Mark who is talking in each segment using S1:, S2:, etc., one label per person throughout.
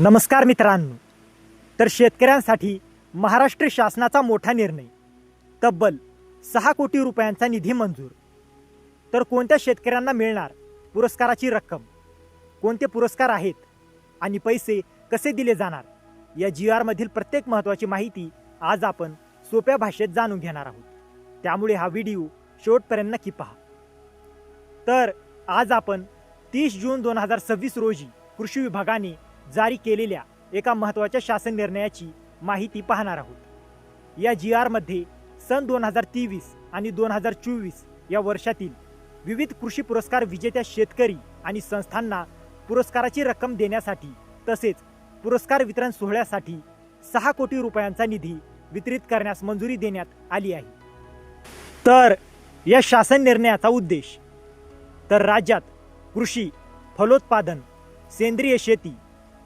S1: नमस्कार मित्रांनो, तर शेतकऱ्यांसाठी महाराष्ट्र शासनाचा मोठा निर्णय, तब्बल 6 कोटी रुपयांचा निधी मंजूर. तर कोणत्या शेतकऱ्यांना मिळणार पुरस्काराची रक्कम, कोणते पुरस्कार आहेत आणि पैसे कसे दिले जाणार, या GR मधील प्रत्येक महत्त्वाची माहिती आज आपण सोप्या भाषेत जाणून घेणार आहोत. त्यामुळे हा व्हिडिओ शेवटपर्यंत नक्की पहा. तर आज आपण 30 जून 2026 रोजी कृषी विभागाने जारी केलेल्या एका महत्त्वाच्या शासन निर्णयाची माहिती पाहणार आहोत. या GR मध्ये सन 2023 आणि 2024 या वर्षातील विविध कृषी पुरस्कार विजेत्या शेतकरी आणि संस्थांना पुरस्काराची रक्कम देण्यासाठी तसेच पुरस्कार वितरण सोहळ्यासाठी 6 कोटी रुपयांचा निधी वितरित करण्यास मंजुरी देण्यात आली आहे. तर या शासन निर्णयाचा उद्देश, तर राज्यात कृषी, फलोत्पादन, सेंद्रिय शेती,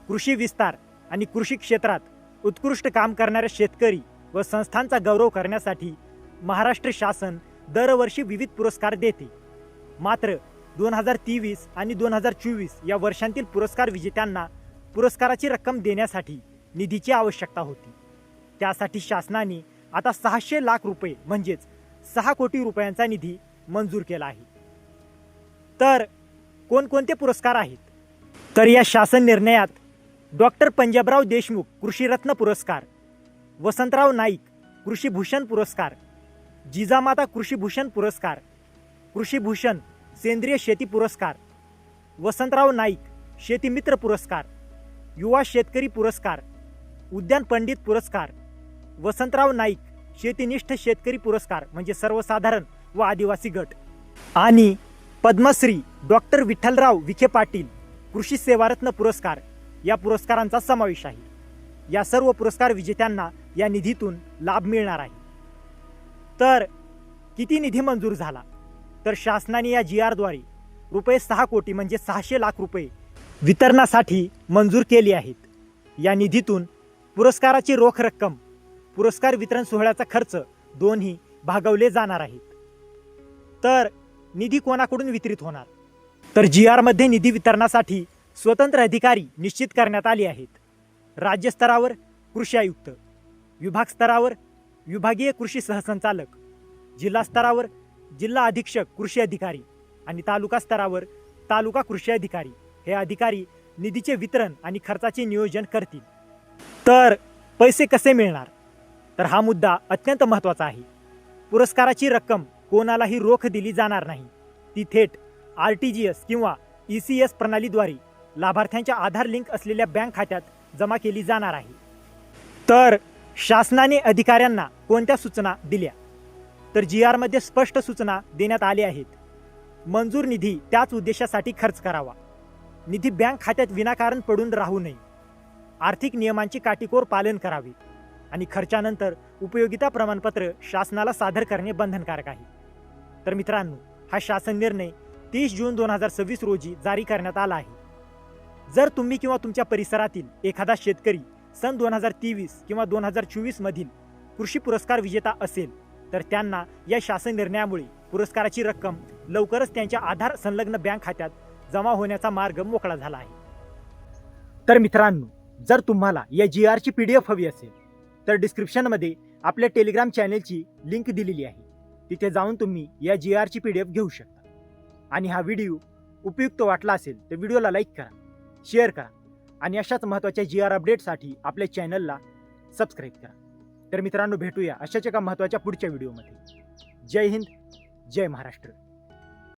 S1: कृषी विस्तार आणि कृषी क्षेत्रात उत्कृष्ट काम करणाऱ्या शेतकरी व संस्थांचा गौरव करण्यासाठी महाराष्ट्र शासन दरवर्षी विविध पुरस्कार देते. मात्र 2023 आणि 2024 या वर्षांतील पुरस्कार विजेत्यांना पुरस्काराची रक्कम देण्यासाठी निधीची आवश्यकता होती. त्यासाठी शासनाने आता 600 लाख रुपये म्हणजेच 6 कोटी रुपयांचा निधी मंजूर केला आहे. तर कोणकोणते पुरस्कार आहेत? तर या शासन निर्णयात डॉक्टर पंजाबराव देशमुख कृषीरत्न पुरस्कार, वसंतराव नाईक कृषीभूषण पुरस्कार, जिजामाता कृषीभूषण पुरस्कार, कृषीभूषण सेंद्रिय शेती पुरस्कार, वसंतराव नाईक शेतीमित्र पुरस्कार, युवा शेतकरी पुरस्कार, उद्यान पंडित पुरस्कार, वसंतराव नाईक शेतीनिष्ठ शेतकरी पुरस्कार म्हणजे सर्वसाधारण व आदिवासी गट आणि पद्मश्री डॉक्टर विठ्ठलराव विखे पाटील कृषी सेवारत्न पुरस्कार या पुरस्कारांचा समावेश आहे. या सर्व पुरस्कार विजेत्यांना या निधीतून लाभ मिळणार आहे. तर किती निधी मंजूर झाला? तर शासनाने या GR द्वारे रुपये 6 कोटी म्हणजे 600 लाख रुपये वितरणासाठी मंजूर केली आहेत. या निधीतून पुरस्काराची रोख रक्कम, पुरस्कार वितरण सोहळ्याचा खर्च दोन्ही भागवले जाणार आहेत. तर निधी कोणाकडून वितरित होणार? तर GR मध्ये निधी वितरणासाठी स्वतंत्र अधिकारी निश्चित करण्यात आले आहेत. राज्य स्तरावर कृषी आयुक्त, विभाग स्तरावर विभागीय कृषी सहसंचालक, जिल्हा स्तरावर जिल्हा अधीक्षक कृषी अधिकारी आणि तालुका स्तरावर तालुका कृषी अधिकारी हे अधिकारी निधीचे वितरण आणि खर्चाचे नियोजन करतील. तर पैसे कसे मिळणार? तर हा मुद्दा अत्यंत महत्त्वाचा आहे. पुरस्काराची रक्कम कोणालाही रोख दिली जाणार नाही. ती थेट RTGS किंवा ECS प्रणालीद्वारे लाभार्थ्यांच्या आधार लिंक असलेल्या बँक खात्यात जमा केली जाणार आहे. तर शासनाने अधिकाऱ्यांना कोणत्या सूचना दिल्या? तर GR मध्ये स्पष्ट सूचना देण्यात आल्या आहेत. मंजूर निधी त्याच उद्देशासाठी खर्च करावा. निधी बँक खात्यात विनाकारण पडून राहू नये. आर्थिक नियमांचे काटेकोर पालन करावे आणि खर्चानंतर उपयोगिता प्रमाणपत्र शासनाला सादर करणे बंधनकारक आहे. तर मित्रांनो, हा शासन निर्णय 30 जून 2026 रोजी जारी करण्यात आला आहे. जर तुम्ही किंवा तुमच्या परिसरातील एखादा शेतकरी सन 2023 किंवा 2024 मधील कृषी पुरस्कार विजेता असेल तर त्यांना या शासन निर्णयामुळे पुरस्काराची रक्कम लवकरच त्यांच्या आधार संलग्न बँक खात्यात जमा होण्याचा मार्ग मोकळा झाला आहे. तर मित्रांनो, जर तुम्हाला या GR ची PDF हवी असेल तर डिस्क्रिप्शनमध्ये आपल्या टेलिग्राम चॅनेलची लिंक दिलेली आहे. तिथे जाऊन तुम्ही या GR ची PDF घेऊ शकता. आणि हा व्हिडिओ उपयुक्त वाटला असेल तर व्हिडिओला लाईक करा, शेअर करा आणि अशाच महत्त्वाच्या GR अपडेटसाठी आपल्या चॅनलला सबस्क्राईब करा. तर मित्रांनो, भेटूया अशाच एका महत्त्वाच्या पुढच्या व्हिडिओमध्ये. जय हिंद, जय महाराष्ट्र.